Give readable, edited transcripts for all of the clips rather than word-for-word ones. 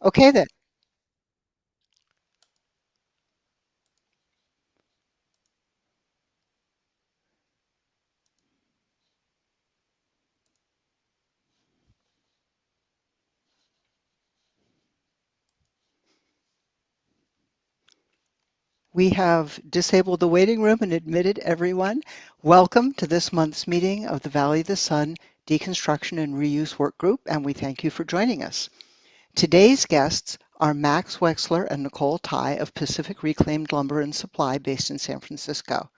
Okay then. We have disabled the waiting room and admitted everyone. Welcome to this month's meeting of the Valley of the Sun Deconstruction and Reuse Work Group, and we thank you for joining us. Today's guests are Max Wexler and Nicole Ty of Pacific Reclaimed Lumber and Supply based in San Francisco.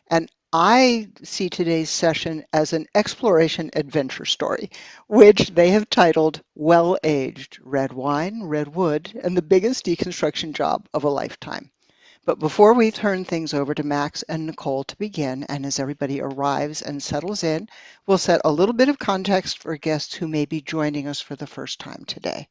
And I see today's session as an exploration adventure story, which they have titled Well Aged Red Wine, Red Wood, and the Biggest Deconstruction Job of a Lifetime. But before we turn things over to Max and Nicole to begin, and as everybody arrives and settles in, we'll set a little bit of context for guests who may be joining us for the first time today.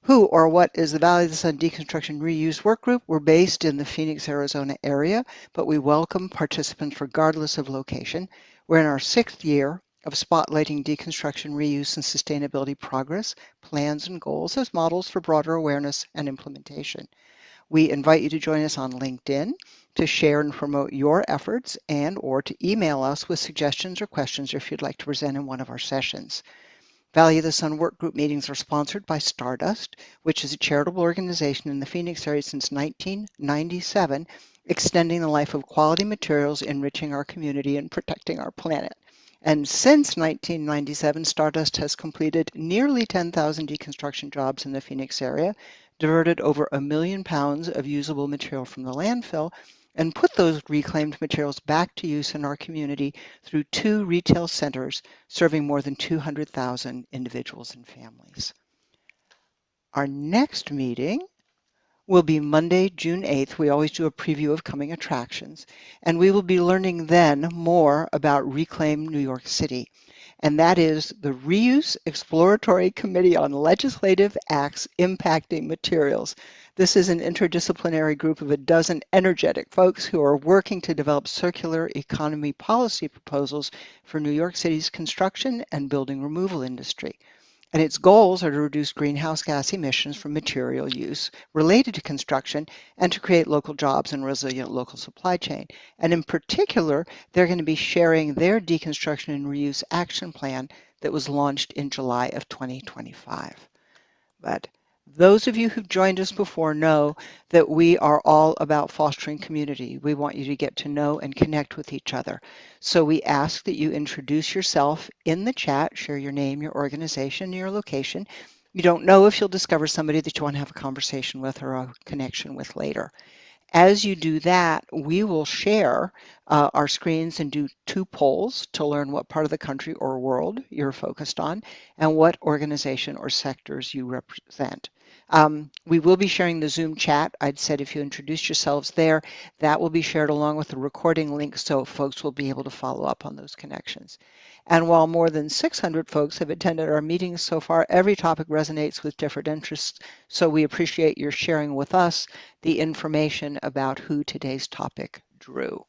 Who or what is the Valley of the Sun Deconstruction Reuse Work Group? We're based in the Phoenix, Arizona area, but we welcome participants regardless of location. We're in our 6th year of spotlighting deconstruction, reuse, and sustainability progress, plans, and goals as models for broader awareness and implementation. We invite you to join us on LinkedIn to share and promote your efforts and or to email us with suggestions or questions if you'd like to present in one of our sessions. Valley of the Sun Work Group meetings are sponsored by Stardust, which is a charitable organization in the Phoenix area since 1997, extending the life of quality materials, enriching our community, and protecting our planet. And since 1997, Stardust has completed nearly 10,000 deconstruction jobs in the Phoenix area, diverted over 1 million pounds of usable material from the landfill, and put those reclaimed materials back to use in our community through 2 retail centers serving more than 200,000 individuals and families. Our next meeting will be Monday, June 8th. We always do a preview of coming attractions, and we will be learning then more about Reclaim New York City, and that is the Reuse Exploratory Committee on Legislative Acts Impacting Materials. This is an interdisciplinary group of a dozen energetic folks who are working to develop circular economy policy proposals for New York City's construction and building removal industry. And its goals are to reduce greenhouse gas emissions from material use related to construction and to create local jobs and resilient local supply chain. And in particular, they're going to be sharing their deconstruction and reuse action plan that was launched in July of 2025. But those of you who've joined us before know that we are all about fostering community. We want you to get to know and connect with each other. So we ask that you introduce yourself in the chat, share your name, your organization, your location. You don't know if you'll discover somebody that you want to have a conversation with or a connection with later. As you do that, we will share our screens and do 2 polls to learn what part of the country or world you're focused on and what organization or sectors you represent. We will be sharing the Zoom chat. I'd said if you introduce yourselves there, that will be shared along with the recording link so folks will be able to follow up on those connections. And while more than 600 folks have attended our meetings so far, every topic resonates with different interests, so we appreciate your sharing with us the information about who today's topic drew.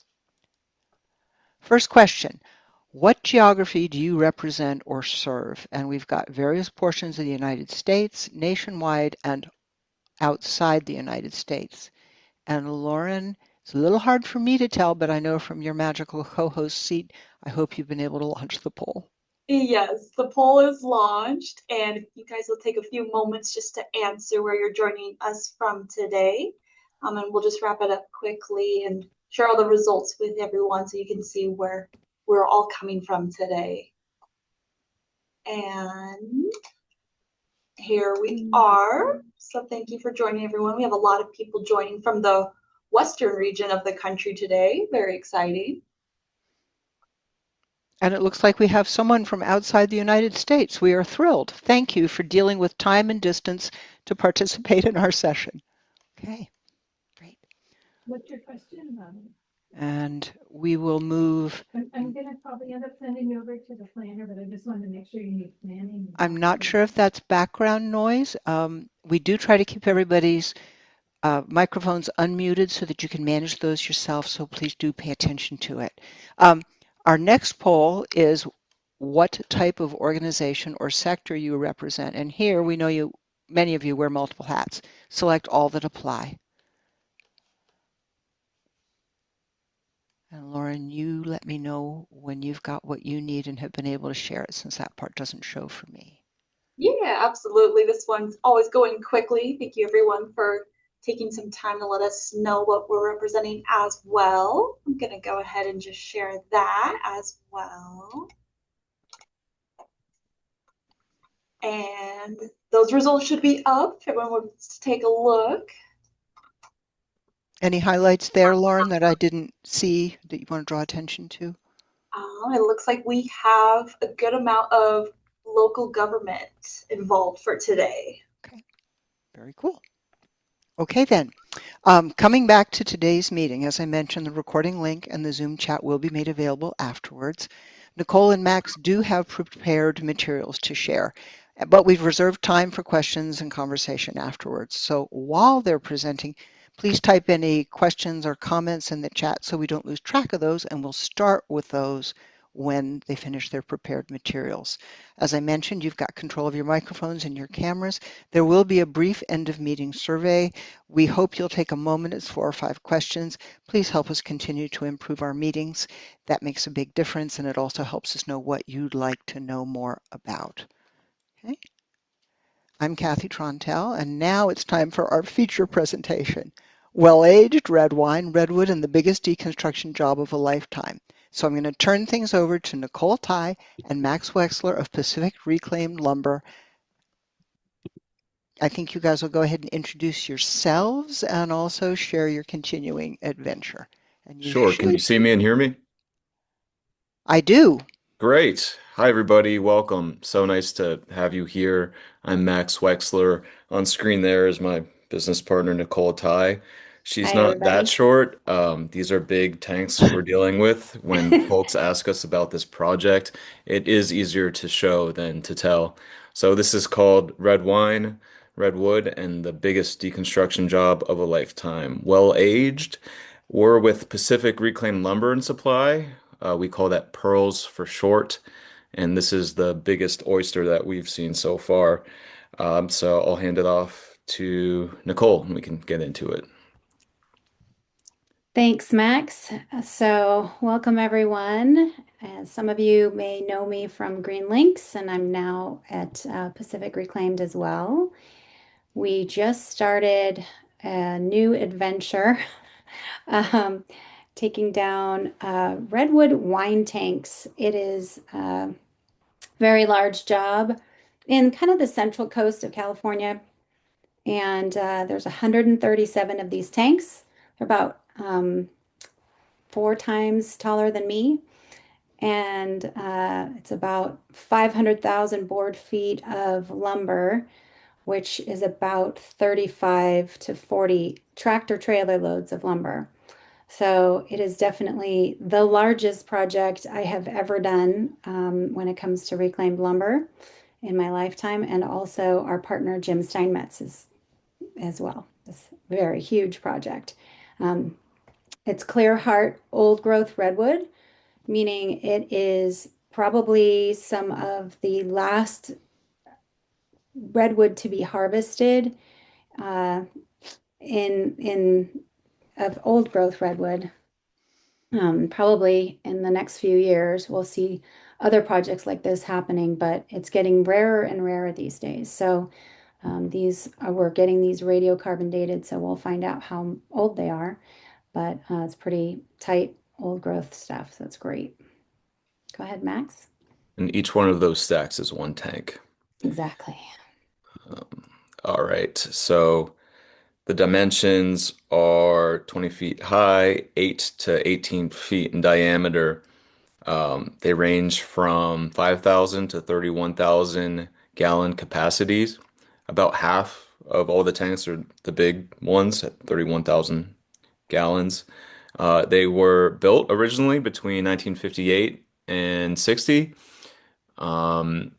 First question, what geography do you represent or serve? And we've got various portions of the United States, nationwide, and outside the United States. And Lauren, it's a little hard for me to tell, but I know from your magical co-host seat, I hope you've been able to launch the poll. Yes, the poll is launched, and you guys will take a few moments just to answer where you're joining us from today. And we'll just wrap it up quickly and share all the results with everyone so you can see where we're all coming from today. And here we are. So thank you for joining, everyone. We have a lot of people joining from the western region of the country today. Very exciting. And it looks like we have someone from outside the United States. We are thrilled. Thank you for dealing with time and distance to participate in our session. Okay, great. What's your question? And we will move. I'm going to probably end up sending you over to the planner, but I just wanted to make sure you need planning. I'm not sure if that's background noise. We do try to keep everybody's microphones unmuted so that you can manage those yourself, so please do pay attention to it. Our next poll is what type of organization or sector you represent. And here we know you many of you wear multiple hats. Select all that apply. And Lauren, you let me know when you've got what you need and have been able to share it since that part doesn't show for me. Yeah, absolutely. This one's always going quickly. Thank you everyone for taking some time to let us know what we're representing as well. I'm going to go ahead and just share that as well. And those results should be up if everyone wants to take a look. Any highlights there, Lauren, that I didn't see that you want to draw attention to? It looks like we have a good amount of local government involved for today. Okay, very cool. Okay then. Coming back to today's meeting, as I mentioned, the recording link and the Zoom chat will be made available afterwards. Nicole and Max do have prepared materials to share, but we've reserved time for questions and conversation afterwards. So while they're presenting, please type any questions or comments in the chat so we don't lose track of those, and we'll start with those when they finish their prepared materials. As I mentioned, you've got control of your microphones and your cameras. There will be a brief end of meeting survey. We hope you'll take a moment. It's 4 or 5 questions. Please help us continue to improve our meetings. That makes a big difference, and it also helps us know what you'd like to know more about. Okay. I'm Kathy Trontel, and now it's time for our feature presentation. Well-aged red wine, redwood, and the biggest deconstruction job of a lifetime. So I'm going to turn things over to Nicole Ty and Max Wexler of Pacific Reclaimed Lumber. I think you guys will go ahead and introduce yourselves and also share your continuing adventure. And you Sure. Can should, you see me and hear me? I do. Great. Hi, everybody. Welcome. So nice to have you here. I'm Max Wexler. On screen there is my business partner, Nicole Ty. She's Hi, not that everybody. short. These are big tanks we're dealing with. When folks ask us about this project, it is easier to show than to tell. So this is called Red Wine, Redwood, and the biggest deconstruction job of a lifetime. Well aged. We're with Pacific Reclaimed Lumber and Supply. We call that Pearls for short. And this is the biggest oyster that we've seen so far. So I'll hand it off to Nicole and we can get into it. Thanks, Max. Welcome everyone. Some of you may know me from Green Links, and I'm now at Pacific Reclaimed as well. We just started a new adventure, um, taking down redwood wine tanks. It is a very large job in kind of the central coast of California. And there's 137 of these tanks. They're about 4 times taller than me. And it's about 500,000 board feet of lumber, which is about 35 to 40 tractor trailer loads of lumber. So it is definitely the largest project I have ever done when it comes to reclaimed lumber in my lifetime. And also our partner, Jim Steinmetz, is as well. This very huge project. Um, it's clear heart old growth redwood, meaning it is probably some of the last redwood to be harvested uh, in of old growth redwood. Probably in the next few years, we'll see other projects like this happening, but it's getting rarer and rarer these days. So we're getting these radiocarbon dated, so we'll find out how old they are. But it's pretty tight old growth stuff, so it's great. Go ahead, Max. And each one of those stacks is one tank. Exactly. Um, all right. So the dimensions are 20 feet high, 8 to 18 feet in diameter. They range from 5,000 to 31,000 gallon capacities. About half of all the tanks are the big ones at 31,000 gallons. They were built originally between 1958 and 60. Um,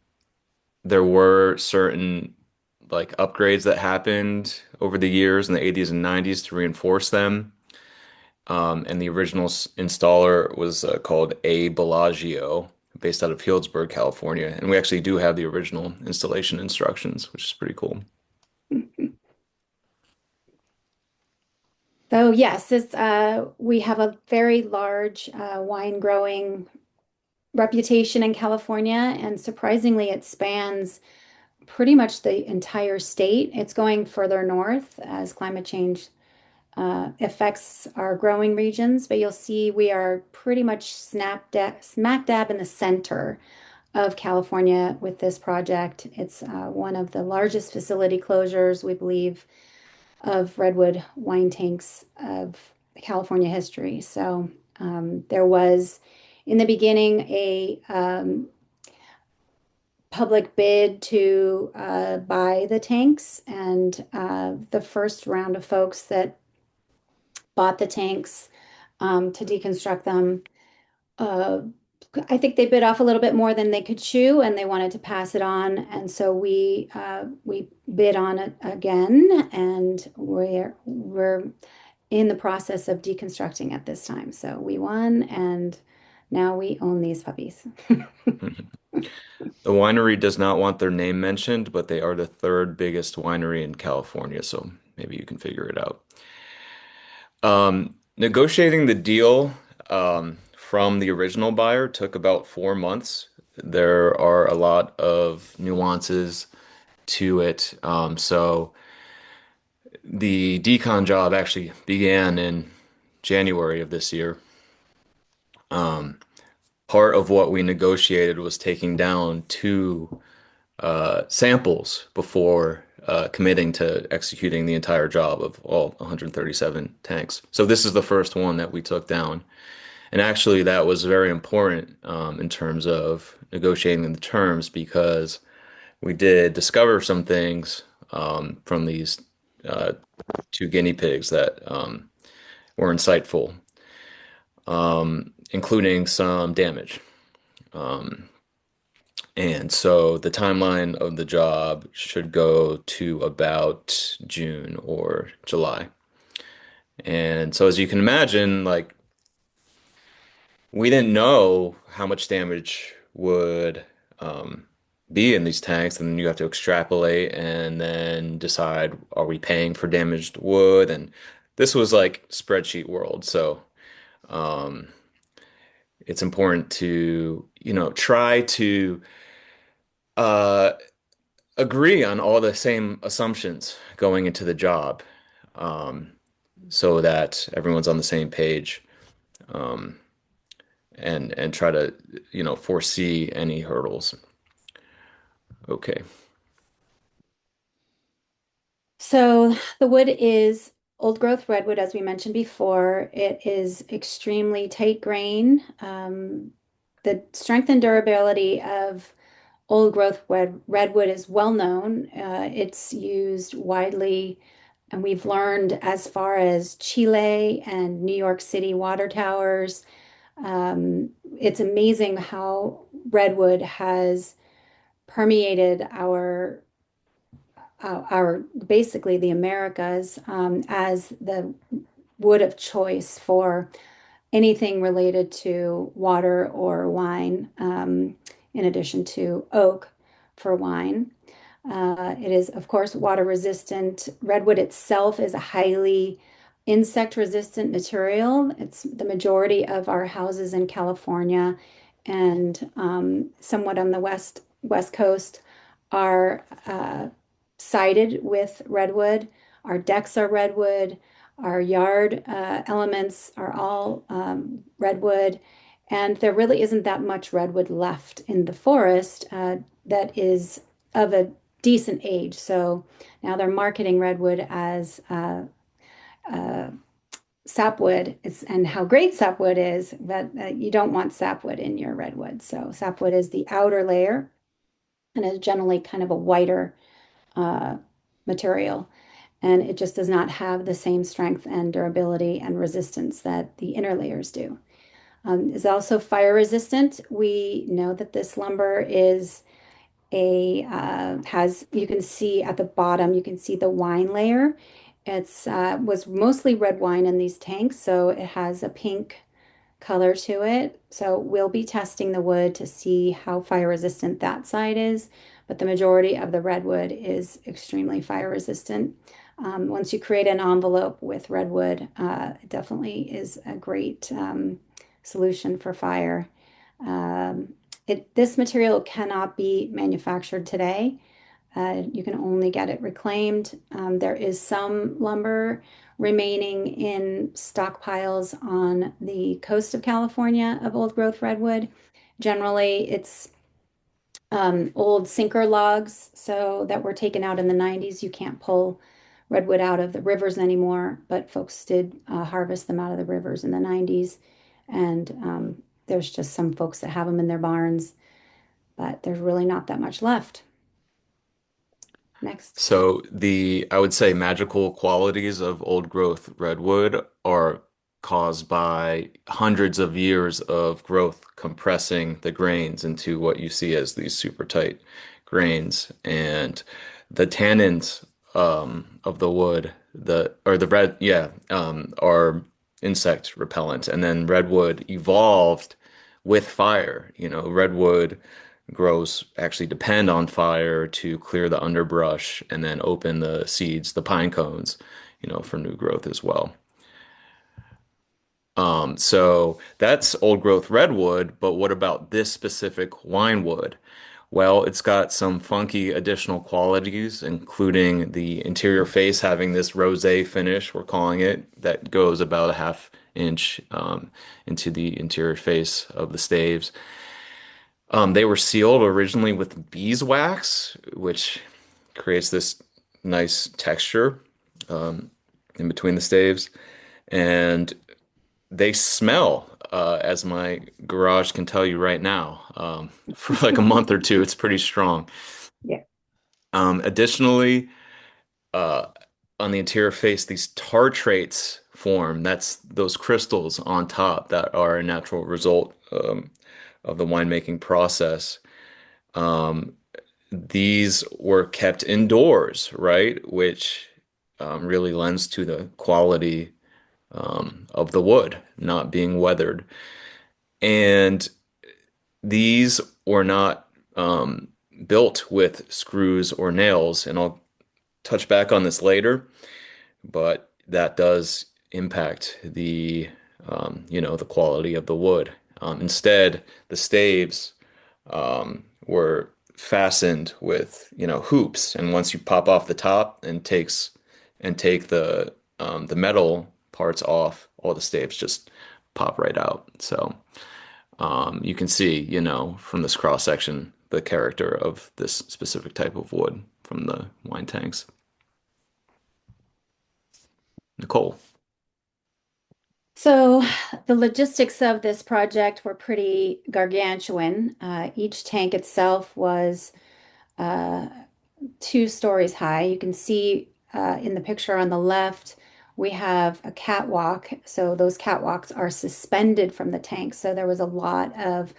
there were certain like upgrades that happened over the years in the 80s and 90s to reinforce them. And the original installer was called A. Bellagio, based out of Healdsburg, California. And we actually do have the original installation instructions, which is pretty cool. So yes, we have a very large wine growing reputation in California, and surprisingly, it spans pretty much the entire state. It's going further north as climate change affects our growing regions, but you'll see we are pretty much smack dab in the center of California with this project. It's one of the largest facility closures, we believe, of redwood wine tanks of California history. So there was, in the beginning, a public bid to buy the tanks, and the first round of folks that bought the tanks to deconstruct them. Uh, I think they bit off a little bit more than they could chew, and they wanted to pass it on. And so we bid on it again, and we're in the process of deconstructing at this time. So we won, and now we own these puppies. The winery does not want their name mentioned, but they are the third biggest winery in California, so maybe you can figure it out. Negotiating the deal from the original buyer took about 4 months. There are a lot of nuances to it. So the decon job actually began in January of this year. Part of what we negotiated was taking down two samples before committing to executing the entire job of all 137 tanks. So this is the first one that we took down. And actually, that was very important in terms of negotiating the terms because we did discover some things from these uh, two guinea pigs that were insightful, including some damage. Um, And so the timeline of the job should go to about June or July. And so as you can imagine, like we didn't know how much damage would be in these tanks, and then you have to extrapolate and then decide, are we paying for damaged wood? And this was like spreadsheet world. So um, it's important to, try to uh, agree on all the same assumptions going into the job, um, so that everyone's on the same page, um, and try to, foresee any hurdles. Okay. So the wood is old growth redwood, as we mentioned before. It is extremely tight grain. The strength and durability of old growth redwood is well known. It's used widely, and we've learned as far as Chile and New York City water towers. It's amazing how redwood has permeated our basically the Americas as the wood of choice for anything related to water or wine, in addition to oak for wine. It is, of course, water resistant. Redwood itself is a highly insect resistant material. It's the majority of our houses in California and somewhat on the west coast are sided with redwood. Our decks are redwood. Our yard elements are all redwood. And there really isn't that much redwood left in the forest that is of a decent age. So now they're marketing redwood as uh, sapwood. And how great sapwood is, but you don't want sapwood in your redwood. So sapwood is the outer layer and is generally kind of a whiter uh, material. And it just does not have the same strength and durability and resistance that the inner layers do. Is also fire resistant. We know that this lumber is you can see at the bottom, you can see the wine layer. It's was mostly red wine in these tanks, so it has a pink color to it. So we'll be testing the wood to see how fire resistant that side is. but the majority of the redwood is extremely fire resistant. Once you create an envelope with redwood, it definitely is a great solution for fire. Um, this material cannot be manufactured today. You can only get it reclaimed. There is some lumber remaining in stockpiles on the coast of California of old growth redwood. Generally, it's old sinker logs, so that were taken out in the 90s. You can't pull redwood out of the rivers anymore, but folks did harvest them out of the rivers in the 90s. And there's just some folks that have them in their barns, but there's really not that much left. Next. So I would say magical qualities of old growth redwood are caused by hundreds of years of growth compressing the grains into what you see as these super tight grains. And the tannins of the wood, are insect repellent. And then redwood evolved with fire. Redwood grows actually depend on fire to clear the underbrush and then open the seeds, the pine cones, for new growth as well. So that's old growth redwood, but what about this specific wine wood? Well, it's got some funky additional qualities, including the interior face having this rosé finish, we're calling it, that goes about a half inch into the interior face of the staves. They were sealed originally with beeswax, which creates this nice texture in between the staves. And they smell, as my garage can tell you right now, for like a month or two. It's pretty strong. Yeah. Additionally, uh, on the interior face, these tartrates form. That's those crystals on top that are a natural result of the winemaking process. Um, these were kept indoors, right? Which really lends to the quality of the wood not being weathered. And these were not built with screws or nails. And I'll touch back on this later, but that does impact the quality of the wood. Instead, the staves were fastened with, hoops, and once you pop off the top and take the metal parts off, all the staves just pop right out. So you can see, from this cross section, the character of this specific type of wood from the wine tanks. Nicole. So the logistics of this project were pretty gargantuan. Each tank itself was uh, 2 stories high. You can see in the picture on the left, we have a catwalk. So those catwalks are suspended from the tank. So there was a lot of,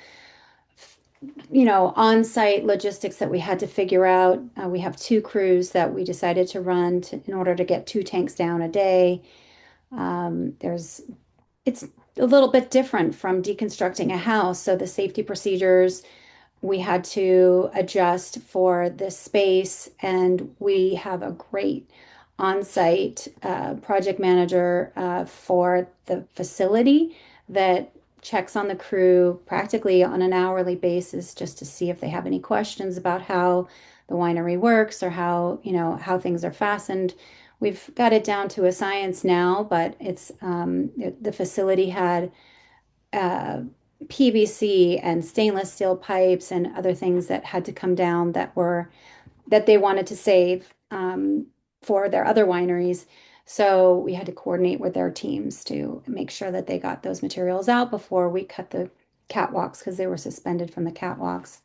on-site logistics that we had to figure out. We have 2 crews that we decided to run in order to get 2 tanks down a day. It's a little bit different from deconstructing a house. So the safety procedures we had to adjust for this space, and we have a great on-site project manager for the facility that checks on the crew practically on an hourly basis just to see if they have any questions about how the winery works or how things are fastened. We've got it down to a science now, but the facility had uh, PVC and stainless steel pipes and other things that had to come down that they wanted to save for their other wineries. So we had to coordinate with their teams to make sure that they got those materials out before we cut the catwalks because they were suspended from the catwalks.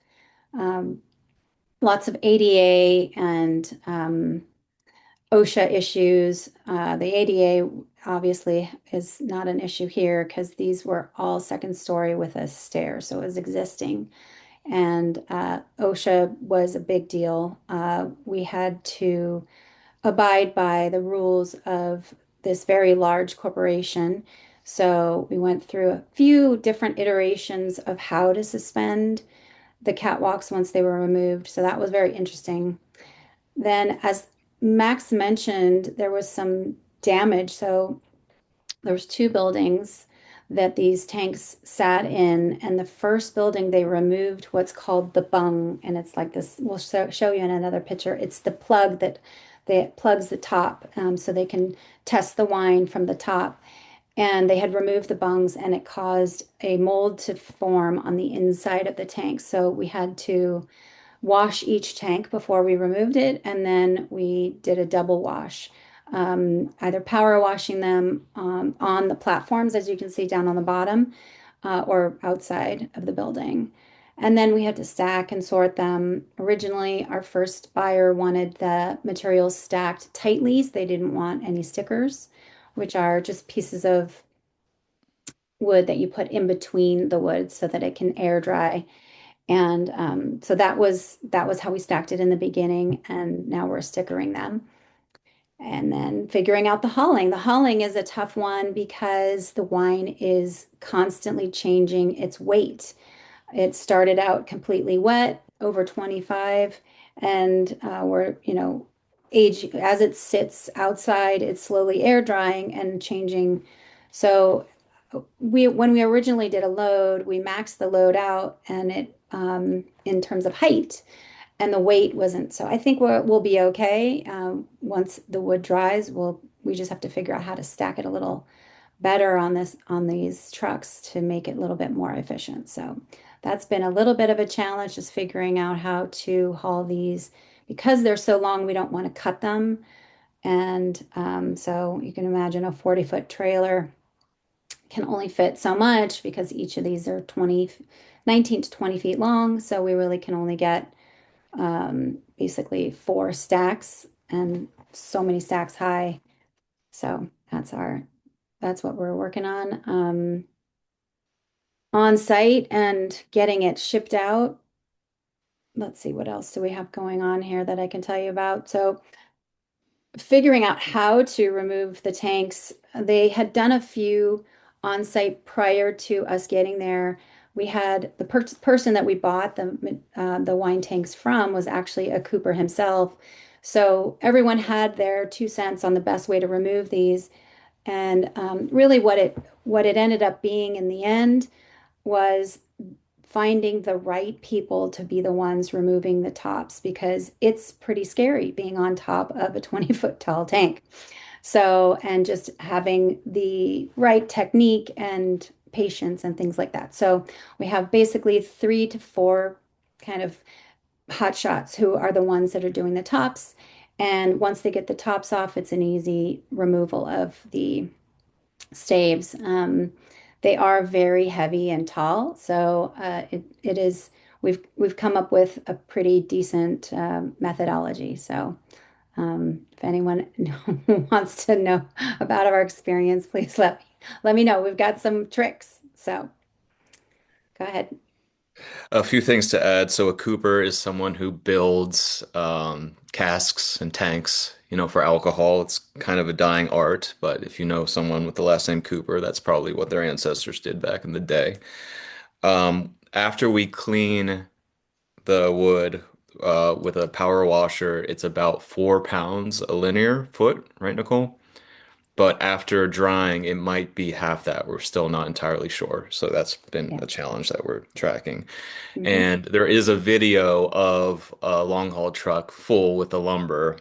Um, Lots of ADA and OSHA issues. The ADA obviously is not an issue here because these were all second story with a stair, so it was existing. And OSHA was a big deal. We had to abide by the rules of this very large corporation. So we went through a few different iterations of how to suspend the catwalks once they were removed. So that was very interesting. Then, as Max mentioned, there was some damage. So there was two buildings that these tanks sat in, and the first building they removed what's called the bung, and it's like this. We'll show you in another picture. It's the plug that plugs the top, so they can test the wine from the top. And they had removed the bungs, and it caused a mold to form on the inside of the tank. So we had to wash each tank before we removed it, and then we did a double wash, either power washing them on the platforms, as you can see down on the bottom, or outside of the building. And then we had to stack and sort them. Originally, our first buyer wanted the materials stacked tightly, so they didn't want any stickers, which are just pieces of wood that you put in between the wood so that it can air dry. And so that was how we stacked it in the beginning, and now we're stickering them. And then figuring out the hulling. The hulling is a tough one because the wine is constantly changing its weight. It started out completely wet, over 25, and we're, age as it sits outside, it's slowly air drying and changing. So when we originally did a load, we maxed the load out, and it in terms of height, and the weight wasn't. So I think we'll be okay. Once the wood dries, we just have to figure out how to stack it a little better on these trucks to make it a little bit more efficient. So that's been a little bit of a challenge, just figuring out how to haul these because they're so long. We don't want to cut them, and so you can imagine a 40-foot trailer can only fit so much because each of these are 19 to 20 feet long. So we really can only get basically 4 stacks and so many stacks high. So that's what we're working on site and getting it shipped out. Let's see, what else do we have going on here that I can tell you about? So figuring out how to remove the tanks. They had done a few on site prior to us getting there. We had the person that we bought the wine tanks from was actually a cooper himself. So everyone had their 2 cents on the best way to remove these. And really what it ended up being in the end was finding the right people to be the ones removing the tops because it's pretty scary being on top of a 20-foot tall tank. So, and just having the right technique and patience and things like that. So we have basically 3 to 4 kind of hot shots who are the ones that are doing the tops. And once they get the tops off, it's an easy removal of the staves. They are very heavy and tall, so it is. We've come up with a pretty decent methodology. So if anyone wants to know about our experience, please let me know. We've got some tricks. So go ahead. A few things to add. So a cooper is someone who builds casks and tanks, for alcohol. It's kind of a dying art, but if you know someone with the last name Cooper, that's probably what their ancestors did back in the day. After we clean the wood with a power washer, it's about 4 pounds a linear foot, right, Nicole? But after drying, it might be half that. We're still not entirely sure. So that's been Yeah. a challenge that we're tracking. Mhm. And there is a video of a long haul truck full with the lumber.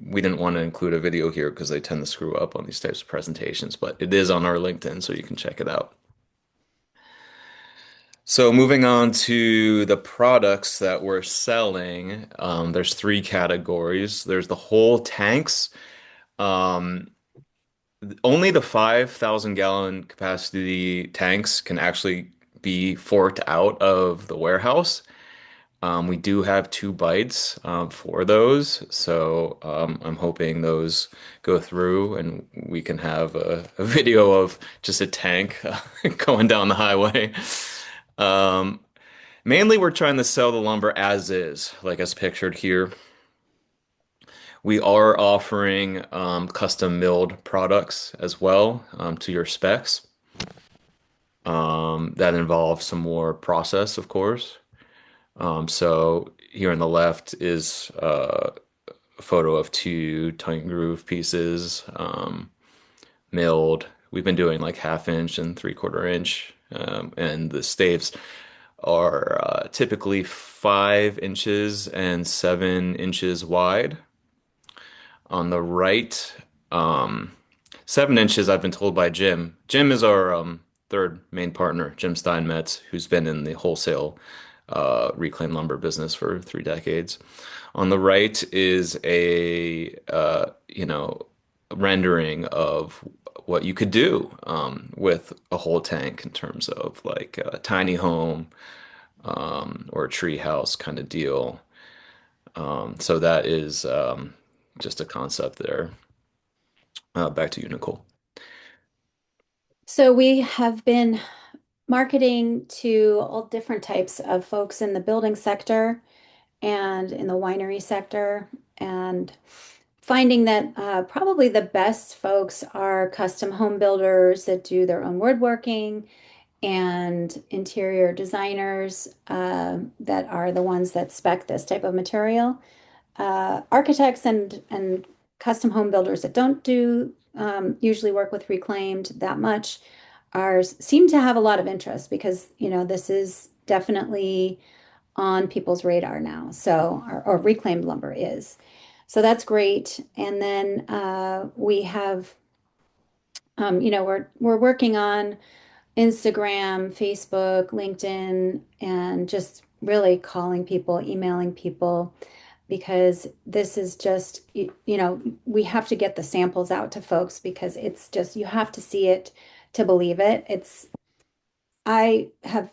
We didn't want to include a video here because they tend to screw up on these types of presentations, but it is on our LinkedIn, so you can check it out. So moving on to the products that we're selling, there's 3 categories. There's the whole tanks. Um, Only the 5,000 gallon capacity tanks can actually be forked out of the warehouse. We do have 2 bites for those, so I'm hoping those go through and we can have a video of just a tank going down the highway. Um, Mainly, we're trying to sell the lumber as is, like as pictured here. We are offering custom milled products as well to your specs. That involves some more process, of course. So here on the left is a photo of two tongue groove pieces, milled. We've been doing like half inch and 3/4 inch, and the staves are typically 5 inches and 7 inches wide. On the right, um, 7 inches, I've been told by Jim. Jim is our third main partner, Jim Steinmetz, who's been in the wholesale reclaimed lumber business for 3 decades. On the right is a rendering of what you could do with a whole tank in terms of like a tiny home or a tree house kind of deal. So that is just a concept there. Back to you, Nicole. So we have been marketing to all different types of folks in the building sector and in the winery sector, and finding that probably the best folks are custom home builders that do their own woodworking and interior designers that are the ones that spec this type of material. Architects and custom home builders that don't do usually work with reclaimed that much are seem to have a lot of interest because this is definitely on people's radar now. So or reclaimed lumber is. So that's great. And then we have we're working on Instagram, Facebook, LinkedIn, and just really calling people, emailing people, because this is just, we have to get the samples out to folks because it's just, you have to see it to believe it. I have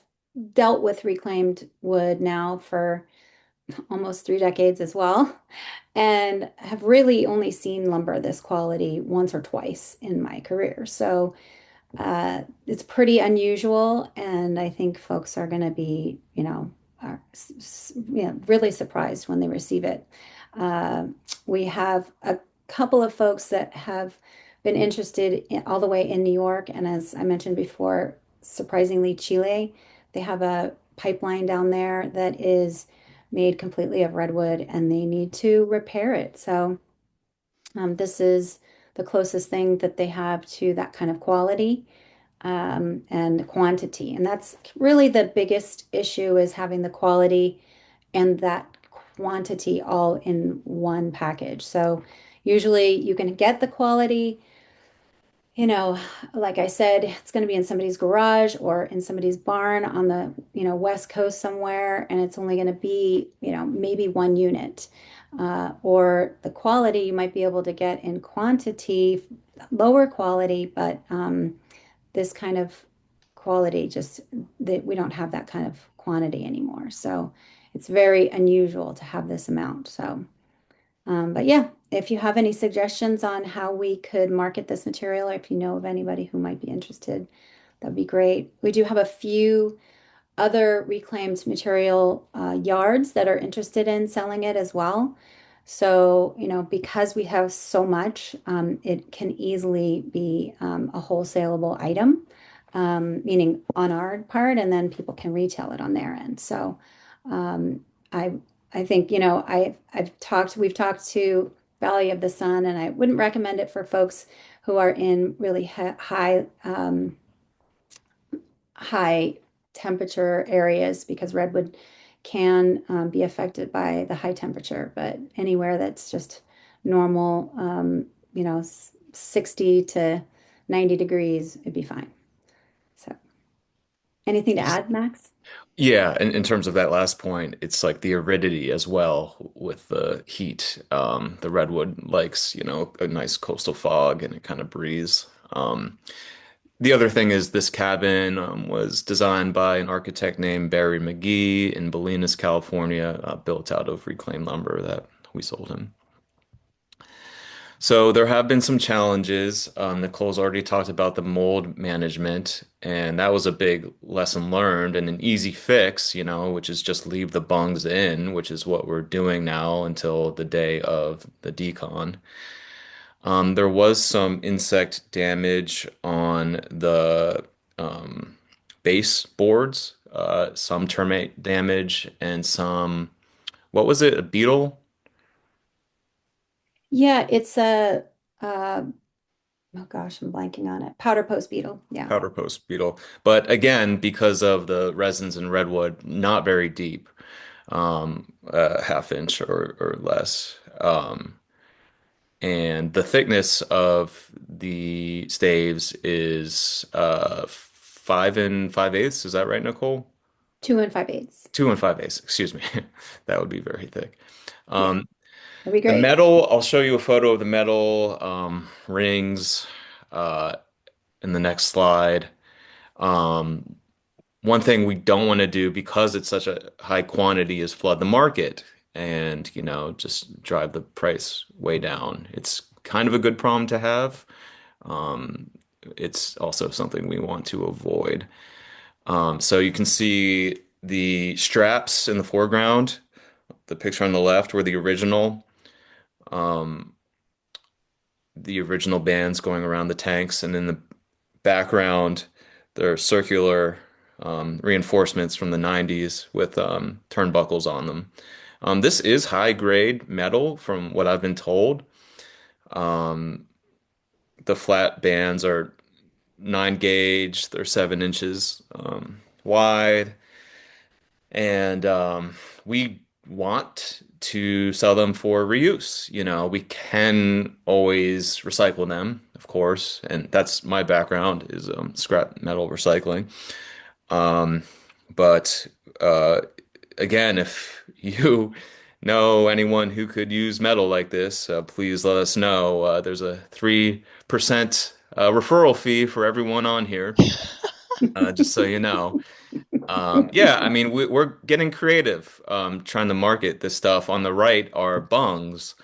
dealt with reclaimed wood now for almost 3 decades as well, and have really only seen lumber this quality once or twice in my career. So it's pretty unusual, and I think folks are going to be, really surprised when they receive it. Uh, we have a couple of folks that have been interested all the way in New York, and as I mentioned before, surprisingly, Chile. They have a pipeline down there that is made completely of redwood, and they need to repair it. So this is the closest thing that they have to that kind of quality and quantity. And that's really the biggest issue, is having the quality and that quantity all in one package. So usually you can get the quality, you know, like I said, it's going to be in somebody's garage or in somebody's barn on the, West Coast somewhere, and it's only going to be, maybe one unit. Or the quality you might be able to get in quantity, lower quality, but this kind of quality, just that we don't have that kind of quantity anymore. So it's very unusual to have this amount. So, but yeah, if you have any suggestions on how we could market this material, or if you know of anybody who might be interested, that'd be great. We do have a few other reclaimed material yards that are interested in selling it as well. So, because we have so much, it can easily be a wholesalable item, meaning on our part, and then people can retail it on their end. So, um, I I think, we've talked to Valley of the Sun, and I wouldn't recommend it for folks who are in really high temperature areas, because redwood can be affected by the high temperature, but anywhere that's just normal, 60 to 90 degrees, it'd be fine. So, anything to add, Max? Yeah, in terms of that last point, it's like the aridity as well with the heat. The redwood likes, a nice coastal fog and a kind of breeze. The other thing is this cabin was designed by an architect named Barry McGee in Bolinas, California, built out of reclaimed lumber that we sold him. So there have been some challenges. Nicole's already talked about the mold management, and that was a big lesson learned and an easy fix, which is just leave the bungs in, which is what we're doing now until the day of the decon. There was some insect damage on the base boards some termite damage, and some, what was it, a beetle? Yeah, it's uh, oh gosh, I'm blanking on it. Powder post beetle. Yeah. Powder post beetle. But again, because of the resins in redwood, not very deep, a half inch or less. And the thickness of the staves is 5 and 5/8. Is that right, Nicole? 2 and 5/8. 2 and 5/8. Excuse me. That would be very thick. Yeah, Um, that'd be the great. metal, I'll show you a photo of the metal rings uh, in the next slide. Um, One thing we don't want to do because it's such a high quantity is flood the market and, just drive the price way down. It's kind of a good problem to have. Um, it's also something we want to avoid. So you can see the straps in the foreground. The picture on the left were um, the original bands going around the tanks, and in the background, there are circular reinforcements from the 90s with turnbuckles on them. This is high grade metal from what I've been told. Um, the flat bands are 9 gauge, they're 7 inches wide, and we want to sell them for reuse. We can always recycle them, of course, and that's my background is scrap metal recycling. Um, but uh, again, if you know anyone who could use metal like this, please let us know. There's a 3% referral fee for everyone on here, just so you know. Yeah, I mean, we're getting creative, trying to market this stuff. On the right are bungs,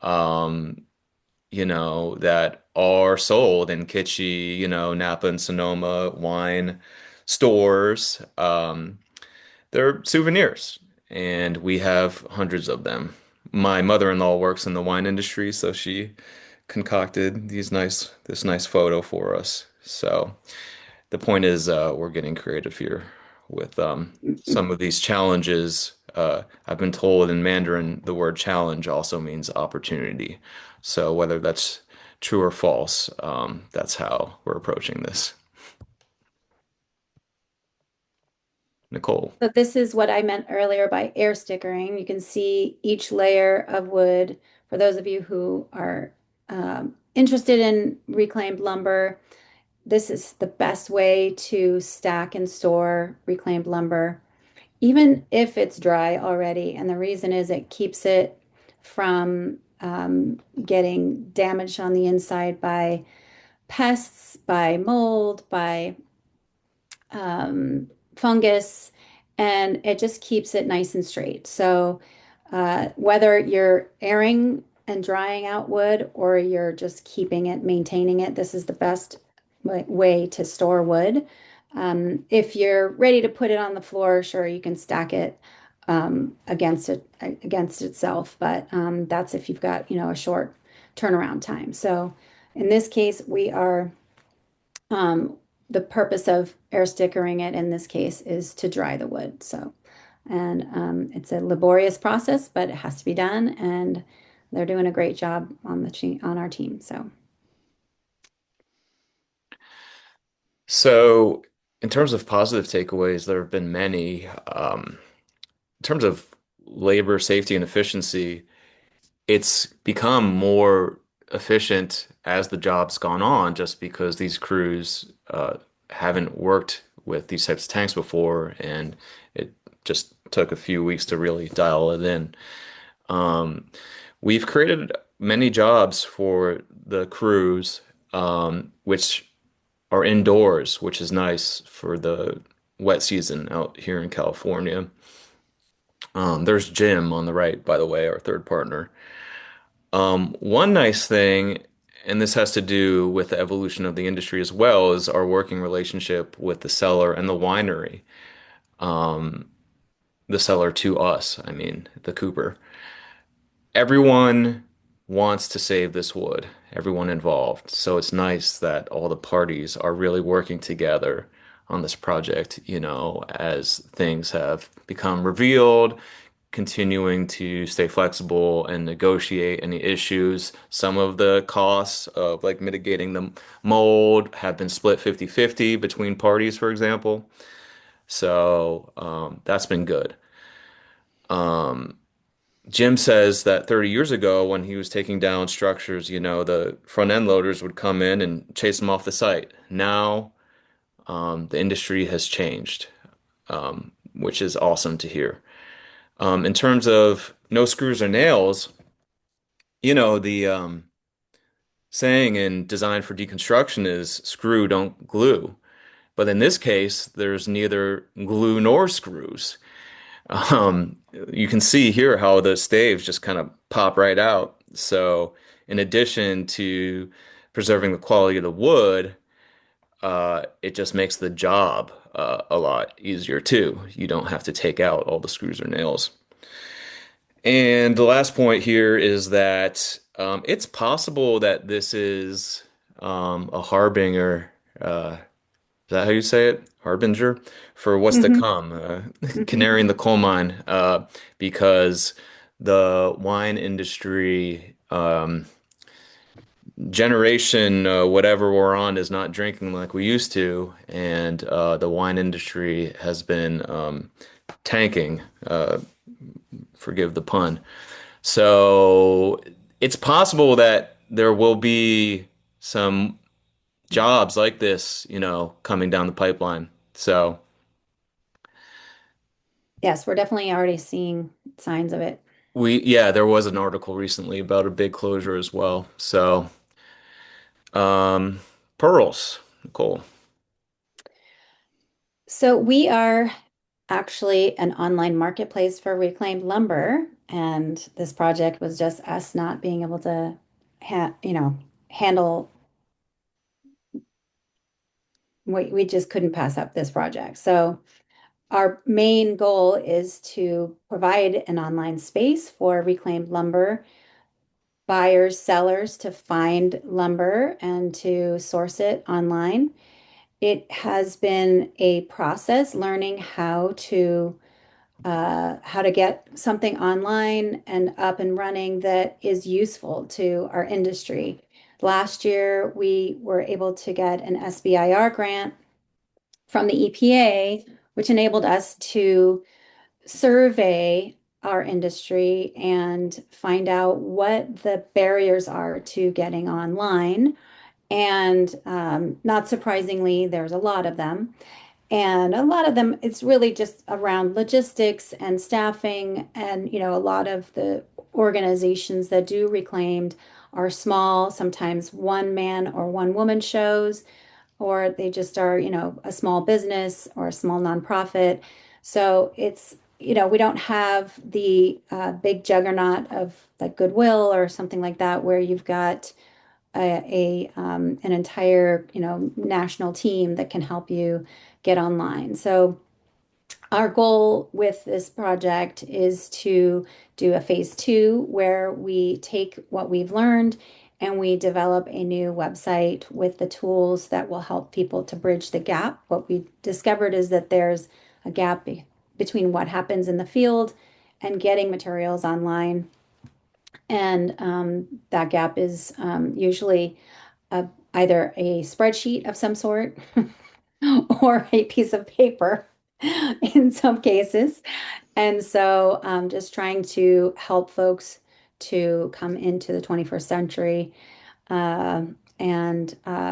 um, that are sold in kitschy, Napa and Sonoma wine stores. They're souvenirs, and we have hundreds of them. My mother-in-law works in the wine industry, so she concocted this nice photo for us. So the point is, we're getting creative here with some of these challenges. I've been told in Mandarin the word challenge also means opportunity. So whether that's true or false, that's how we're approaching this. Nicole. So this is what I meant earlier by air stickering. You can see each layer of wood. For those of you who are interested in reclaimed lumber, this is the best way to stack and store reclaimed lumber, even if it's dry already. And the reason is it keeps it from getting damaged on the inside by pests, by mold, by fungus, and it just keeps it nice and straight. So whether you're airing and drying out wood or you're just keeping it, maintaining it, this is the best way to store wood. If you're ready to put it on the floor, sure, you can stack it against itself, but that's if you've got, a short turnaround time. So in this case, we are the purpose of air stickering it in this case is to dry the wood. So, and it's a laborious process, but it has to be done, and they're doing a great job on on our team. So, So, in terms of positive takeaways, there have been many. In terms of labor safety and efficiency, it's become more efficient as the job's gone on, just because these crews haven't worked with these types of tanks before, and it just took a few weeks to really dial it in. Um, we've created many jobs for the crews, which are indoors, which is nice for the wet season out here in California. There's Jim on the right, by the way, our third partner. One nice thing, and this has to do with the evolution of the industry as well, is our working relationship with the seller and the winery. Um, the seller to us, I mean, the Cooper. Everyone wants to save this wood, everyone involved. So it's nice that all the parties are really working together on this project, as things have become revealed, continuing to stay flexible and negotiate any issues. Some of the costs of like mitigating the mold have been split 50-50 between parties, for example. So that's been good. Jim says that 30 years ago, when he was taking down structures, the front end loaders would come in and chase them off the site. Now, the industry has changed, which is awesome to hear. In terms of no screws or nails, the saying in design for deconstruction is screw, don't glue. But in this case, there's neither glue nor screws. Um, you can see here how the staves just kind of pop right out. So, in addition to preserving the quality of the wood, it just makes the job a lot easier too. You don't have to take out all the screws or nails. And the last point here is that it's possible that this is a harbinger. Is that how you say it? Harbinger for what's to Hmm. come. Hmm. Canary in the coal mine, because the wine industry, generation whatever we're on, is not drinking like we used to, and the wine industry has been tanking. Forgive the pun. So it's possible that there will be some jobs like this, coming down the pipeline. So Yes, we're definitely already seeing signs of it. yeah, there was an article recently about a big closure as well. So, um, pearls, Nicole. So we are actually an online marketplace for reclaimed lumber, and this project was just us not being able to handle. We just couldn't pass up this project. So our main goal is to provide an online space for reclaimed lumber buyers, sellers to find lumber and to source it online. It has been a process learning how to get something online and up and running that is useful to our industry. Last year, we were able to get an SBIR grant from the EPA, which enabled us to survey our industry and find out what the barriers are to getting online. And not surprisingly, there's a lot of them. And a lot of them, it's really just around logistics and staffing. And, a lot of the organizations that do reclaimed are small, sometimes one man or one woman shows, or they just are, a small business or a small nonprofit. So we don't have the big juggernaut of like Goodwill or something like that, where you've got an entire, national team that can help you get online. So our goal with this project is to do a phase two where we take what we've learned and we develop a new website with the tools that will help people to bridge the gap. What we discovered is that there's a gap between what happens in the field and getting materials online. And that gap is usually either a spreadsheet of some sort or a piece of paper in some cases. And so just trying to help folks to come into the 21st century. And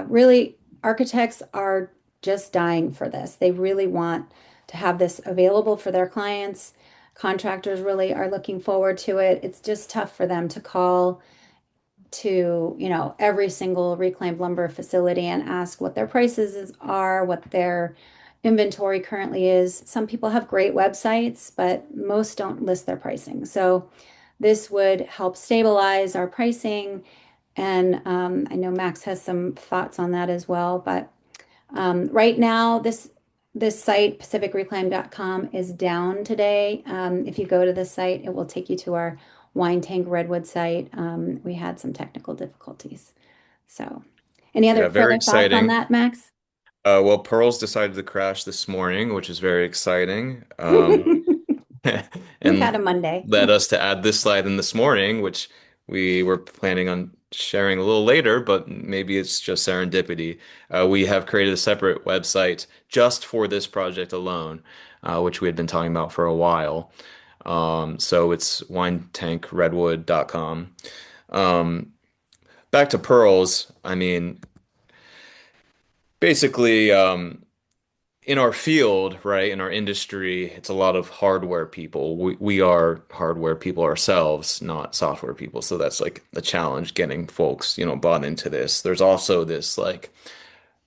really, architects are just dying for this. They really want to have this available for their clients. Contractors really are looking forward to it. It's just tough for them to call to, every single reclaimed lumber facility and ask what their are, what their inventory currently is. Some people have great websites, but most don't list their pricing. So this would help stabilize our pricing. And I know Max has some thoughts on that as well. But right now, this site, pacificreclaim.com, is down today. If you go to the site, it will take you to our Wine Tank Redwood site. We had some technical difficulties. So, any Yeah, other very further thoughts on exciting. that, Max? Well, Pearl's decided to crash this morning, which is very exciting. We've had a And Monday. led us to add this slide in this morning, which we were planning on sharing a little later, but maybe it's just serendipity. We have created a separate website just for this project alone, which we had been talking about for a while. So it's winetankredwood.com. Um, Back to pearls. I mean, basically, in our field, right, in our industry, it's a lot of hardware people. We are hardware people ourselves, not software people. So that's like the challenge getting folks, bought into this. There's also this like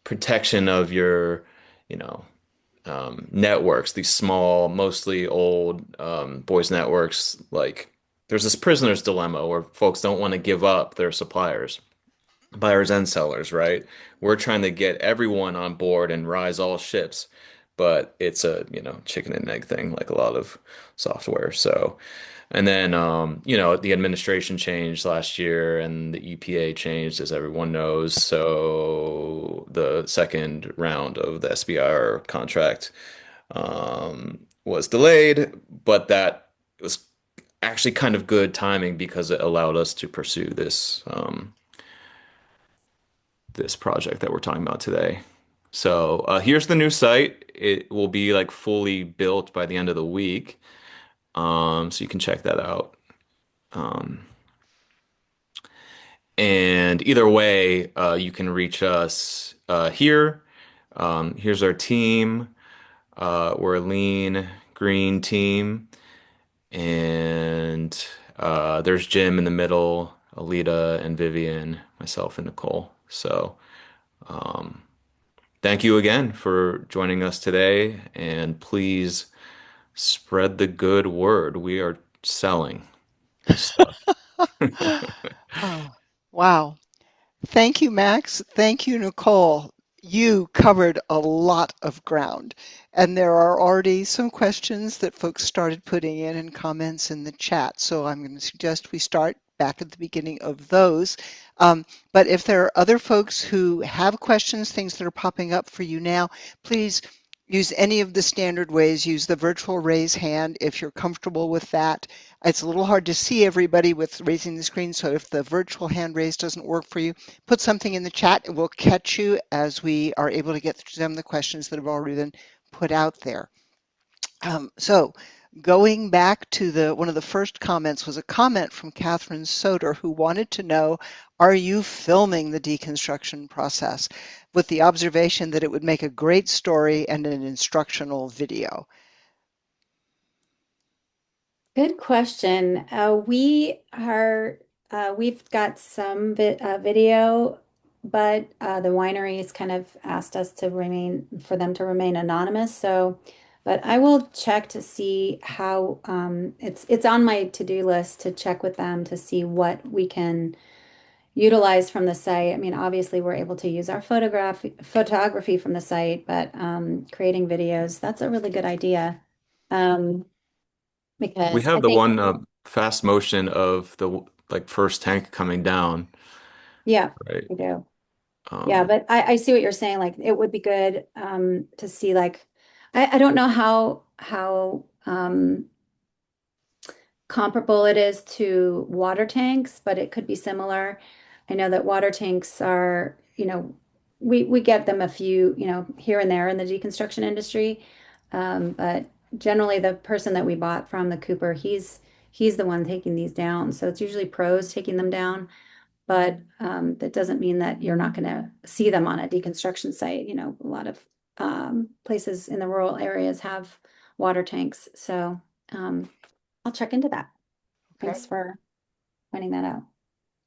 protection of your, you know, networks, these small, mostly old voice networks. Like there's this prisoner's dilemma where folks don't want to give up their suppliers, buyers and sellers, right? We're trying to get everyone on board and rise all ships, but it's a, chicken and egg thing, like a lot of software. So, and then, the administration changed last year and the EPA changed, as everyone knows. So the second round of the SBIR contract, was delayed, but that was actually kind of good timing because it allowed us to pursue this project that we're talking about today. So here's the new site. It will be like fully built by the end of the week. So you can check that out. Um, and either way, you can reach us here. Here's our team. We're a lean green team. And there's Jim in the middle, Alita and Vivian, myself and Nicole. So um, thank you again for joining us today, and please spread the good word. We are selling this stuff. Oh, wow. Thank you, Max. Thank you, Nicole. You covered a lot of ground, and there are already some questions that folks started putting in and comments in the chat. So I'm going to suggest we start back at the beginning of those. But if there are other folks who have questions, things that are popping up for you now, please use any of the standard ways. Use the virtual raise hand if you're comfortable with that. It's a little hard to see everybody with raising the screen, so if the virtual hand raise doesn't work for you, put something in the chat and we'll catch you as we are able to get through some of the questions that have already been put out there. So going back to one of the first comments was a comment from Catherine Soder who wanted to know, are you filming the deconstruction process? With the observation that it would make a great story and an instructional video. Good question. We've got some video, but the wineries kind of asked us for them to remain anonymous. So, but I will check to see how, it's on my to-do list to check with them to see what we can utilize from the site. I mean, obviously we're able to use our photography from the site, but creating videos, that's a really good idea. Um, We because I have the think, one fast motion of the like first tank coming down, yeah, right? we do. Yeah, Um, but I see what you're saying. Like it would be good to see like I don't know how comparable it is to water tanks, but it could be similar. I know that water tanks are, we get them a few, here and there in the deconstruction industry. But generally the person that we bought from, the Cooper, he's the one taking these down. So it's usually pros taking them down, but that doesn't mean that you're not going to see them on a deconstruction site. A lot of places in the rural areas have water tanks. So I'll check into that. Okay. Thanks for pointing that out.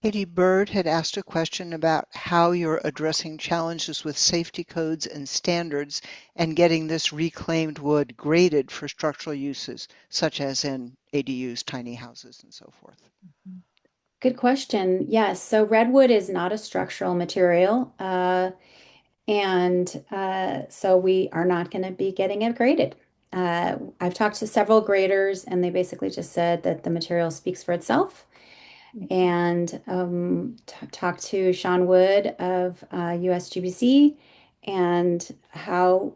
Katie Bird had asked a question about how you're addressing challenges with safety codes and standards and getting this reclaimed wood graded for structural uses, such as in ADUs, tiny houses, and so forth. Good question. Yes, so redwood is not a structural material, and so we are not going to be getting it graded. I've talked to several graders, and they basically just said that the material speaks for itself. And talked to Sean Wood of USGBC, and how,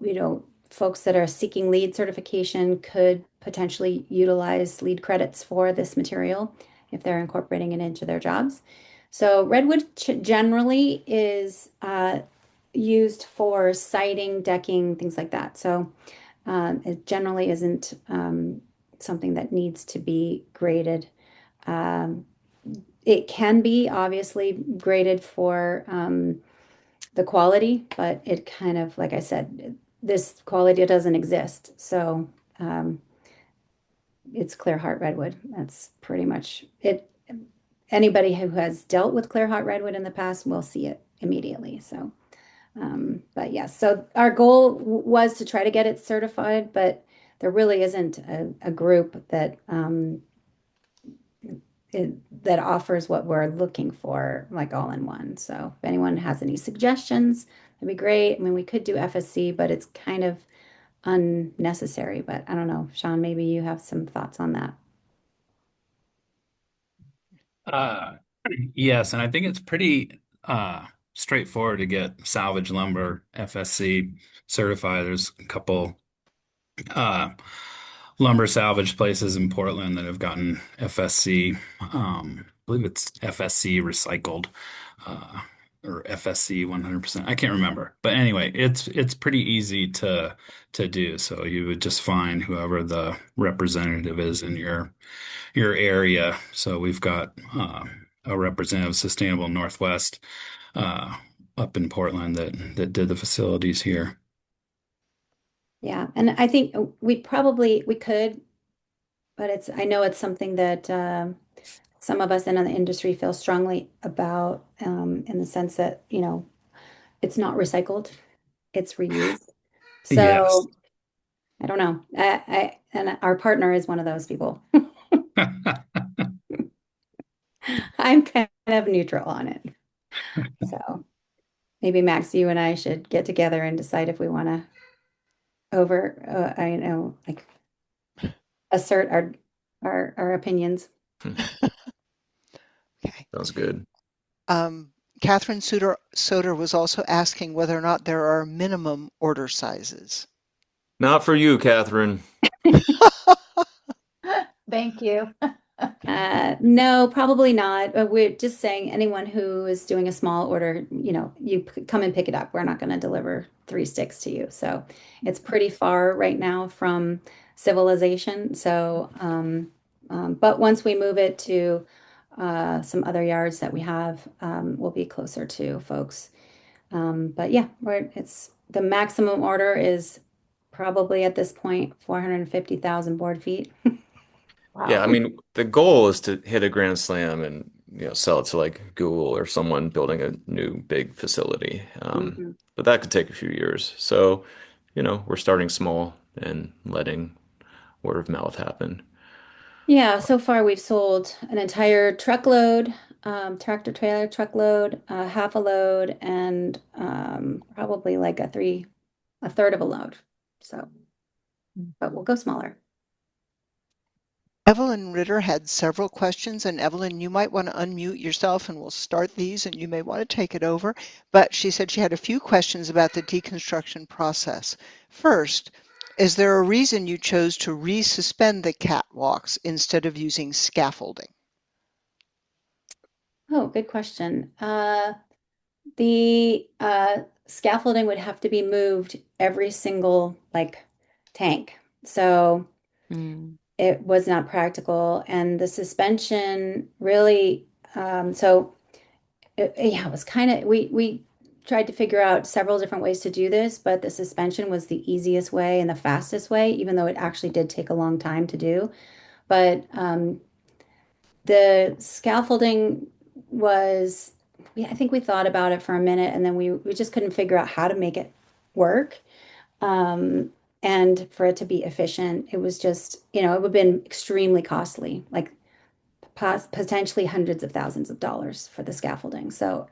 folks that are seeking LEED certification could potentially utilize LEED credits for this material if they're incorporating it into their jobs. So redwood generally is used for siding, decking, things like that. So it generally isn't something that needs to be graded. Um, it can be obviously graded for the quality, but it kind of, like I said, this quality doesn't exist. So um, it's clear heart redwood. That's pretty much it. Anybody who has dealt with clear heart redwood in the past will see it immediately. So, but yes, so our goal was to try to get it certified, but there really isn't a group that that offers what we're looking for, like all in one. So if anyone has any suggestions, that'd be great. I mean, we could do FSC, but it's kind of unnecessary. But I don't know, Sean, maybe you have some thoughts on that. Uh, yes, and I think it's pretty straightforward to get salvage lumber FSC certified. There's a couple uh, lumber salvage places in Portland that have gotten FSC. I believe it's FSC recycled uh, or FSC 100%. I can't remember, but anyway, it's pretty easy to do. So you would just find whoever the representative is in your area. So we've got a representative of Sustainable Northwest uh, up in Portland that did the facilities here. Yeah, and I think we could, but I know it's something that some of us in the industry feel strongly about, in the sense that, it's not recycled, it's reused. Yes. So I don't know. And our partner is one of those people. I'm kind of neutral on it. So maybe Max, you and I should get together and decide if we want to like assert our opinions. Okay. Sounds good. Catherine Soder was also asking whether or not there are minimum order sizes. Not for you, Catherine. Thank you. No, probably not. We're just saying anyone who is doing a small order, you come and pick it up. We're not going to deliver 3 sticks to you. So it's pretty far right now from civilization. So, but once we move it to some other yards that we have, we'll be closer to folks. But yeah, it's the maximum order is probably at this point 450,000 board feet. Yeah, I Wow. mean, the goal is to hit a grand slam and sell it to like Google or someone building a new big facility. Mhm. But that could take a few years. So, we're starting small and letting word of mouth happen. Yeah, so far we've sold an entire truckload, tractor trailer truckload, half a load, and probably like a third of a load. So, but we'll go smaller. Evelyn Ritter had several questions, and Evelyn, you might want to unmute yourself and we'll start these and you may want to take it over. But she said she had a few questions about the deconstruction process. First, is there a reason you chose to resuspend the catwalks instead of using scaffolding? Oh, good question. The scaffolding would have to be moved every single like tank. So it was not practical. And the suspension really, so yeah, it was kind of, we tried to figure out several different ways to do this, but the suspension was the easiest way and the fastest way, even though it actually did take a long time to do. But the scaffolding was, I think we thought about it for a minute and then we just couldn't figure out how to make it work. Um, and for it to be efficient, it was just, it would have been extremely costly, like potentially hundreds of thousands of dollars for the scaffolding. So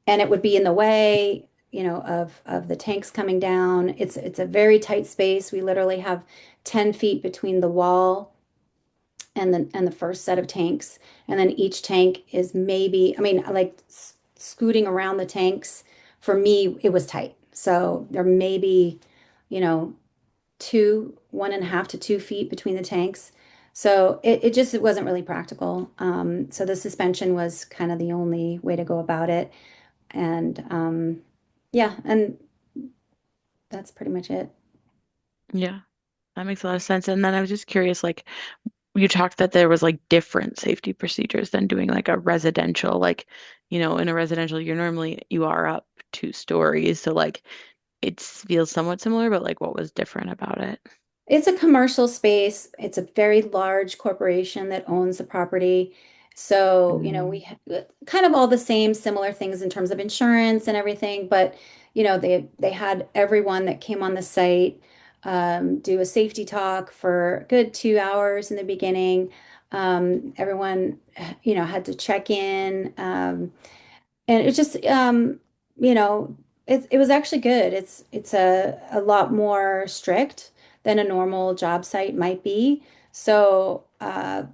and it would be in the way, of the tanks coming down. It's a very tight space. We literally have 10 feet between the wall and the first set of tanks. And then each tank is maybe, I mean, like scooting around the tanks for me, it was tight. So there may be, you know, 1.5 to 2 feet between the tanks. So it wasn't really practical. So the suspension was kind of the only way to go about it. And yeah, and that's pretty much it. Yeah, that makes a lot of sense. And then I was just curious, like you talked that there was like different safety procedures than doing like a residential, like, in a residential, you are up 2 stories. So like it feels somewhat similar, but like what was different about it? It's a commercial space. It's a very large corporation that owns the property. So, we Mm. have kind of all the same similar things in terms of insurance and everything, but they had everyone that came on the site do a safety talk for a good 2 hours in the beginning. Everyone, had to check in. And it just you know it was actually good. It's a lot more strict than a normal job site might be. So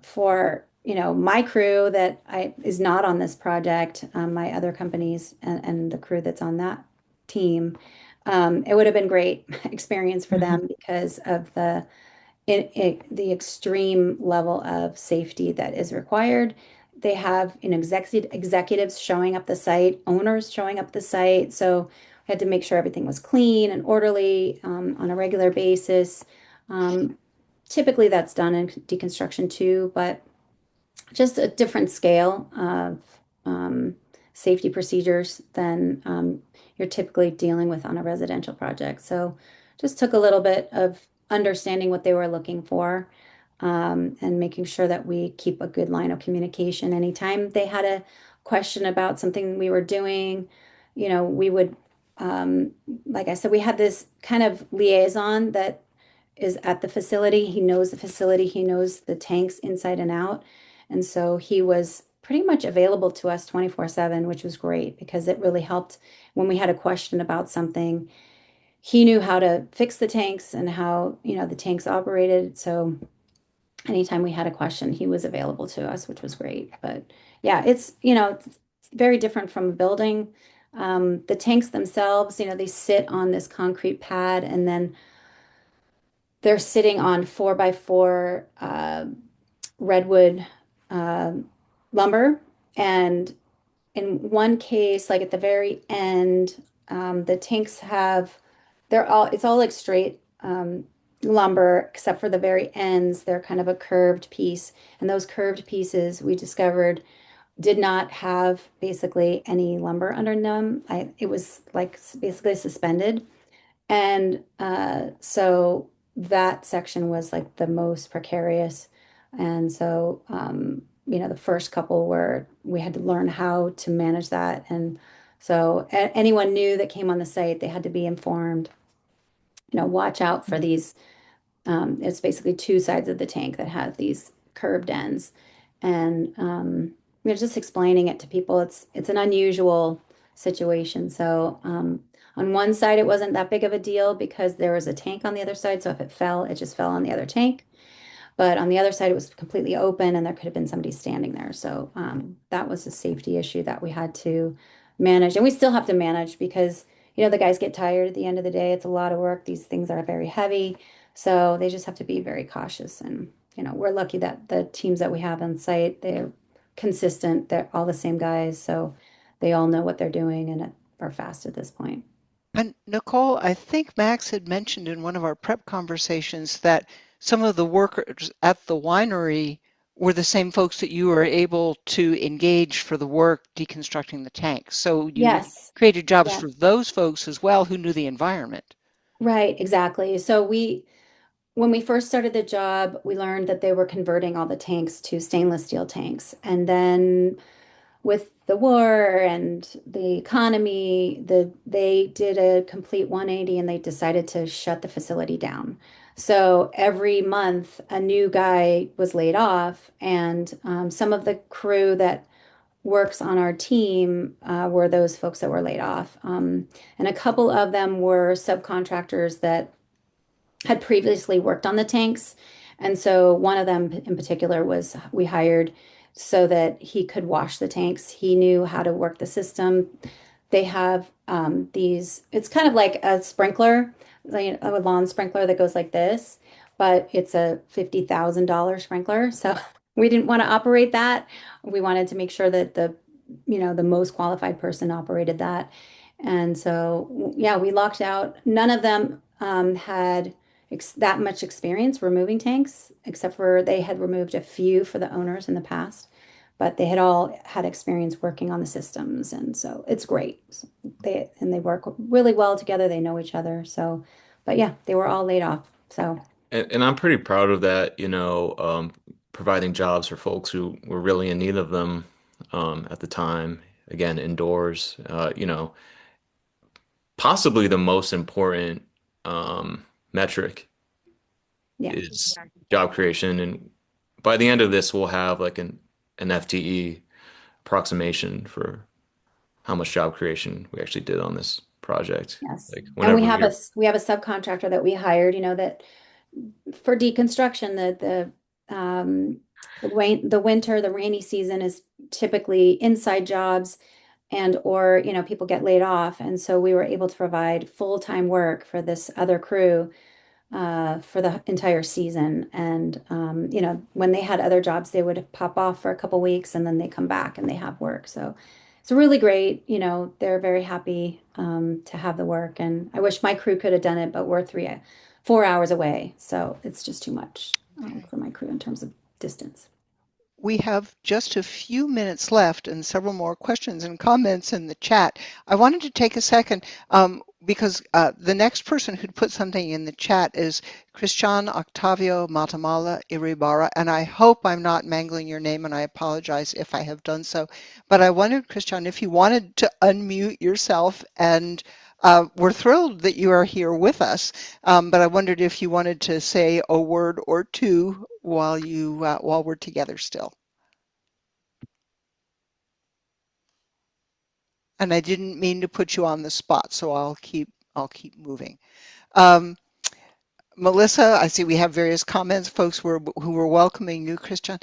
for my crew that I is not on this project, my other companies and the crew that's on that team, it would have been great experience for them because of the extreme level of safety that is required. They have, executives showing up the site, owners showing up the site. So I had to make sure everything was clean and orderly on a regular basis. Um, Typically, that's done in deconstruction too, but just a different scale of safety procedures than you're typically dealing with on a residential project. So just took a little bit of understanding what they were looking for, and making sure that we keep a good line of communication. Anytime they had a question about something we were doing, we would, um, like I said, we had this kind of liaison that is at the facility. He knows the facility, he knows the tanks inside and out. And so he was pretty much available to us 24/7, which was great because it really helped when we had a question about something. He knew how to fix the tanks and how, the tanks operated. So anytime we had a question, he was available to us, which was great. But yeah, it's very different from a building. The tanks themselves, they sit on this concrete pad and then they're sitting on 4x4 redwood uh, lumber. And in one case, like at the very end, the tanks it's all like straight lumber, except for the very ends, they're kind of a curved piece. And those curved pieces we discovered did not have basically any lumber under them. It was like basically suspended. And so that section was like the most precarious. And so, the first couple were, we had to learn how to manage that. And so anyone new that came on the site, they had to be informed, watch out for these. It's basically two sides of the tank that have these curved ends. And just explaining it to people, it's an unusual situation. So on one side, it wasn't that big of a deal because there was a tank on the other side. So if it fell, it just fell on the other tank. But on the other side, it was completely open and there could have been somebody standing there. So that was a safety issue that we had to manage. And we still have to manage because, the guys get tired at the end of the day. It's a lot of work. These things are very heavy. So they just have to be very cautious. And, we're lucky that the teams that we have on site, they're consistent. They're all the same guys. So they all know what they're doing and are fast at this point. And Nicole, I think Max had mentioned in one of our prep conversations that some of the workers at the winery were the same folks that you were able to engage for the work deconstructing the tanks. So you Yes. created jobs Yeah. for those folks as well who knew the environment. Right, exactly. So when we first started the job, we learned that they were converting all the tanks to stainless steel tanks. And then with the war and the economy, they did a complete 180 and they decided to shut the facility down. So every month, a new guy was laid off, and some of the crew that works on our team were those folks that were laid off. And a couple of them were subcontractors that had previously worked on the tanks. And so one of them in particular was we hired so that he could wash the tanks. He knew how to work the system. they have these, it's kind of like a sprinkler, like a lawn sprinkler that goes like this, but it's a $50,000 sprinkler. So we didn't want to operate that. We wanted to make sure that the most qualified person operated that. And so, yeah, we locked out. None of them had ex that much experience removing tanks, except for they had removed a few for the owners in the past, but they had all had experience working on the systems, and so it's great. So they work really well together. They know each other. So, but yeah, they were all laid off. So And I'm pretty proud of that, providing jobs for folks who were really in need of them at the time. Again, indoors, possibly the most important metric yeah, is job creation. And by the end of this, we'll have like an FTE approximation for how much job creation we actually did on this project. yes. Like And we whenever have a you're we have a subcontractor that we hired, that for deconstruction, the winter, the rainy season is typically inside jobs and or people get laid off, and so we were able to provide full-time work for this other crew for the entire season. And when they had other jobs, they would pop off for a couple weeks and then they come back and they have work. So it's really great. They're very happy to have the work. And I wish my crew could have done it, but we're 4 hours away, so it's just too much Okay. for my crew in terms of distance. We have just a few minutes left and several more questions and comments in the chat. I wanted to take a second because the next person who'd put something in the chat is Christian Octavio Matamala Iribara, and I hope I'm not mangling your name, and I apologize if I have done so. But I wondered, Christian, if you wanted to unmute yourself, and we're thrilled that you are here with us. But I wondered if you wanted to say a word or two while we're together still. And I didn't mean to put you on the spot, so I'll keep moving. Um, Melissa, I see we have various comments, folks who were welcoming you, Christian.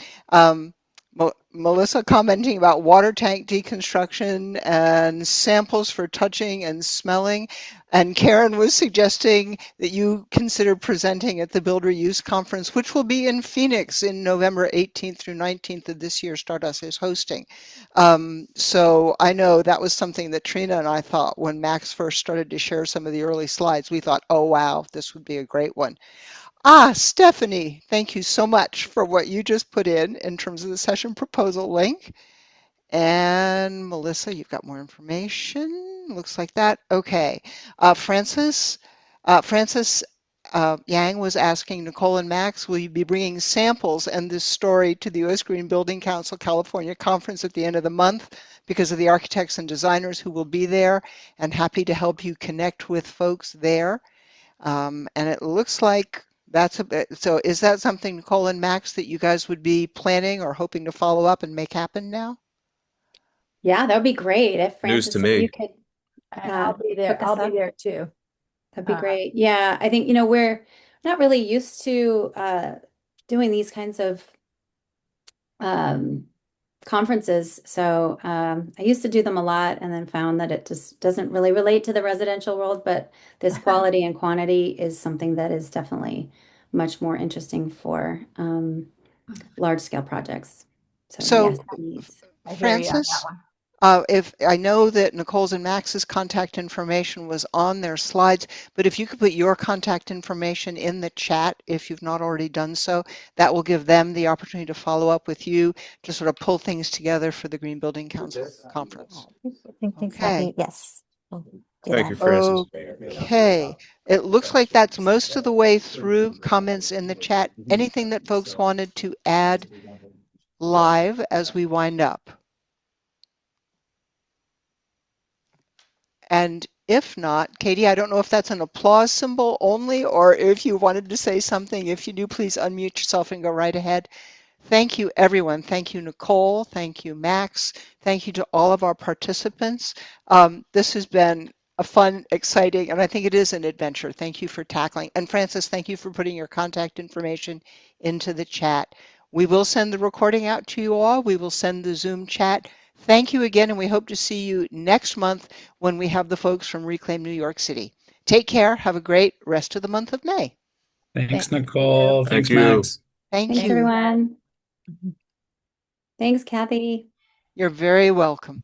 Melissa commenting about water tank deconstruction and samples for touching and smelling. And Karen was suggesting that you consider presenting at the Build Reuse Conference, which will be in Phoenix in November 18th through 19th of this year. Stardust is hosting. So I know that was something that Trina and I thought when Max first started to share some of the early slides. We thought, oh, wow, this would be a great one. Stephanie, thank you so much for what you just put in terms of the session proposal link. And Melissa, you've got more information. Looks like that. Okay. Francis Yang was asking Nicole and Max, will you be bringing samples and this story to the U.S. Green Building Council California conference at the end of the month because of the architects and designers who will be there, and happy to help you connect with folks there. And it looks like that's a bit, so is that something, Nicole and Max, that you guys would be planning or hoping to follow up and make happen now? Yeah, that would be great if news to Francis, if you me. could And I'll be there. put this I'll be up. there too. That'd be great. Yeah, I think, we're not really used to doing these kinds of um, conferences. So I used to do them a lot and then found that it just doesn't really relate to the residential world, but this quality and quantity is something that is definitely much more interesting for large scale projects. So yes, So, that needs. I hear you on that Francis, one. if I know that Nicole's and Max's contact information was on their slides, but if you could put your contact information in the chat, if you've not already done so, that will give them the opportunity to follow up with you to sort of pull things together for the Green Building Council conference. Okay. Yes. We'll do Thank you, that. Francis. Okay. It looks like that's most of the way through comments in the chat. Anything that folks wanted to add live as we wind up? And if not, Katie, I don't know if that's an applause symbol only or if you wanted to say something. If you do, please unmute yourself and go right ahead. Thank you, everyone. Thank you, Nicole. Thank you, Max. Thank you to all of our participants. This has been a fun, exciting, and I think it is an adventure. Thank you for tackling. And Francis, thank you for putting your contact information into the chat. We will send the recording out to you all. We will send the Zoom chat Thank you again, and we hope to see you next month when we have the folks from Reclaim New York City. Take care. Have a great rest of the month of May. Thanks, Thank you. Nicole. Thank Thanks, you. Max. Thank Thanks, you. everyone. Mhm. Thanks, Kathy. You're very welcome.